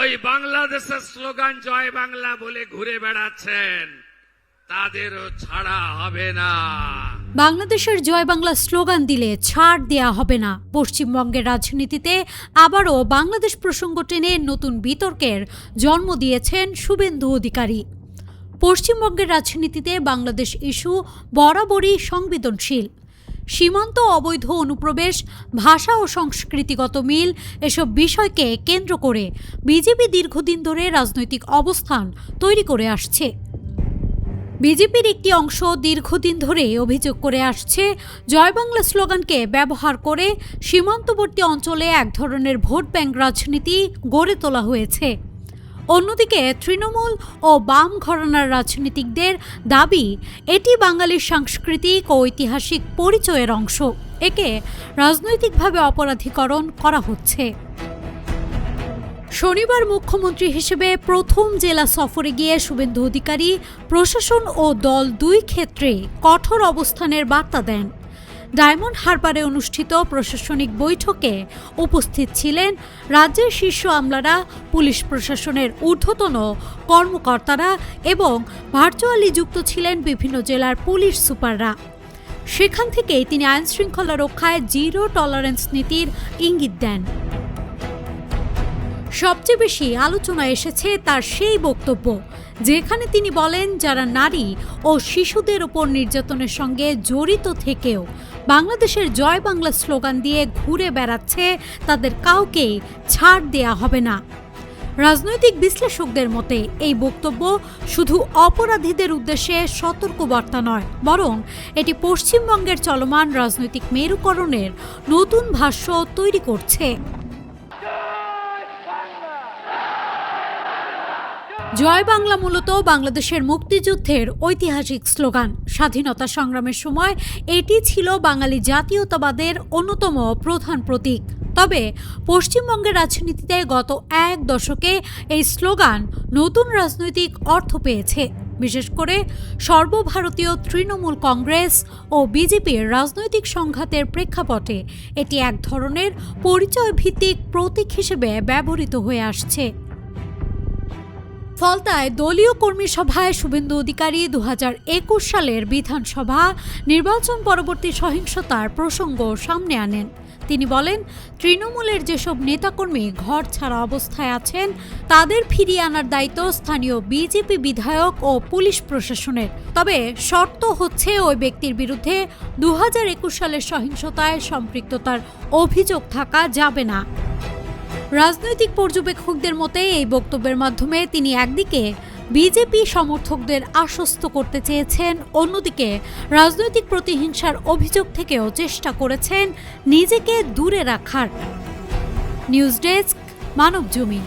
ওই বাংলাদেশের স্লোগান জয় বাংলা বলে ঘুরে বেড়াচ্ছেন, তাদেরও ছাড়া হবে না। বাংলাদেশের জয় বাংলা স্লোগান দিলে ছাড় দেয়া হবে না। পশ্চিমবঙ্গের রাজনীতিতে আবারও বাংলাদেশ প্রসঙ্গ টেনে নতুন বিতর্কের জন্ম দিয়েছেন শুভেন্দু অধিকারী। পশ্চিমবঙ্গের রাজনীতিতে বাংলাদেশ ইস্যু বরাবরই সংবেদনশীল। সীমান্ত, অবৈধ অনুপ্রবেশ, ভাষা ও সংস্কৃতিগত মিল এসব বিষয়কে কেন্দ্র করে বিজেপি দীর্ঘদিন ধরে রাজনৈতিক অবস্থান তৈরি করে আসছে। বিজেপির একটি অংশ দীর্ঘদিন ধরে অভিযোগ করে আসছে, জয় বাংলা স্লোগানকে ব্যবহার করে সীমান্তবর্তী অঞ্চলে এক ধরনের ভোট ব্যাংক রাজনীতি গড়ে তোলা হয়েছে। অন্যদিকে তৃণমূল ও বাম ঘরানার রাজনীতিকদের দাবি, এটি বাঙালির সাংস্কৃতিক ও ঐতিহাসিক পরিচয়ের অংশ। একে রাজনৈতিকভাবে অপরাধীকরণ করা হচ্ছে। শনিবার মুখ্যমন্ত্রী হিসেবে প্রথম জেলা সফরে গিয়ে শুভেন্দু অধিকারী প্রশাসন ও দল দুই ক্ষেত্রে কঠোর অবস্থানের বার্তা দেন। ডায়মন্ড হারবারে অনুষ্ঠিত প্রশাসনিক বৈঠকে উপস্থিত ছিলেন রাজ্যের শীর্ষ আমলারা, পুলিশ প্রশাসনের ঊর্ধ্বতন কর্মকর্তারা এবং ভার্চুয়ালি যুক্ত ছিলেন বিভিন্ন জেলার পুলিশ সুপাররা। সেখান থেকেই তিনি আইনশৃঙ্খলা রক্ষায় জিরো টলারেন্স নীতির ইঙ্গিত দেন। সবচেয়ে বেশি আলোচনা এসেছে তার সেই বক্তব্য, যেখানে তিনি বলেন, যারা নারী ও শিশুদের ওপর নির্যাতনের সঙ্গে জড়িত থেকেও বাংলাদেশের জয় বাংলা স্লোগান দিয়ে ঘুরে বেড়াচ্ছে, তাদের কাউকেই ছাড় দেয়া হবে না। রাজনৈতিক বিশ্লেষকদের মতে এই বক্তব্য শুধু অপরাধীদের উদ্দেশ্যে সতর্কবার্তা নয়, বরং এটি পশ্চিমবঙ্গের চলমান রাজনৈতিক মেরুকরণের নতুন ভাষ্য তৈরি করছে। জয় বাংলা মূলত বাংলাদেশের মুক্তিযুদ্ধের ঐতিহাসিক স্লোগান। স্বাধীনতা সংগ্রামের সময় এটি ছিল বাঙালি জাতীয়তাবাদের অন্যতম প্রধান প্রতীক। তবে পশ্চিমবঙ্গের রাজনীতিতে গত এক দশকে এই স্লোগান নতুন রাজনৈতিক অর্থ পেয়েছে। বিশেষ করে সর্বভারতীয় তৃণমূল কংগ্রেস ও বিজেপির রাজনৈতিক সংঘাতের প্রেক্ষাপটে এটি এক ধরনের পরিচয় ভিত্তিক প্রতীক হিসেবে ব্যবহৃত হয়ে আসছে। ফলতায় দলীয় কর্মী সভায় শুভেন্দু অধিকারী 2021 সালের বিধানসভা নির্বাচন পরবর্তী সহিংসতার প্রসঙ্গ সামনে আনেন। তিনি বলেন, তৃণমূলের যেসব নেতাকর্মী ঘর ছাড়া অবস্থায় আছেন, তাদের ফিরিয়ে আনার দায়িত্ব স্থানীয় বিজেপি বিধায়ক ও পুলিশ প্রশাসনের। তবে শর্ত হচ্ছে ওই ব্যক্তির বিরুদ্ধে 2021 সালের সহিংসতায় সম্পৃক্ততার অভিযোগ থাকা যাবে না। রাজনৈতিক পর্যবেক্ষকদের মতে এই বক্তব্যের মাধ্যমে তিনি একদিকে বিজেপি সমর্থকদের আশ্বস্ত করতে চেয়েছেন, অন্যদিকে রাজনৈতিক প্রতিহিংসার অভিযোগ থেকেও চেষ্টা করেছেন নিজেকে দূরে রাখার। News desk, Manabzamin.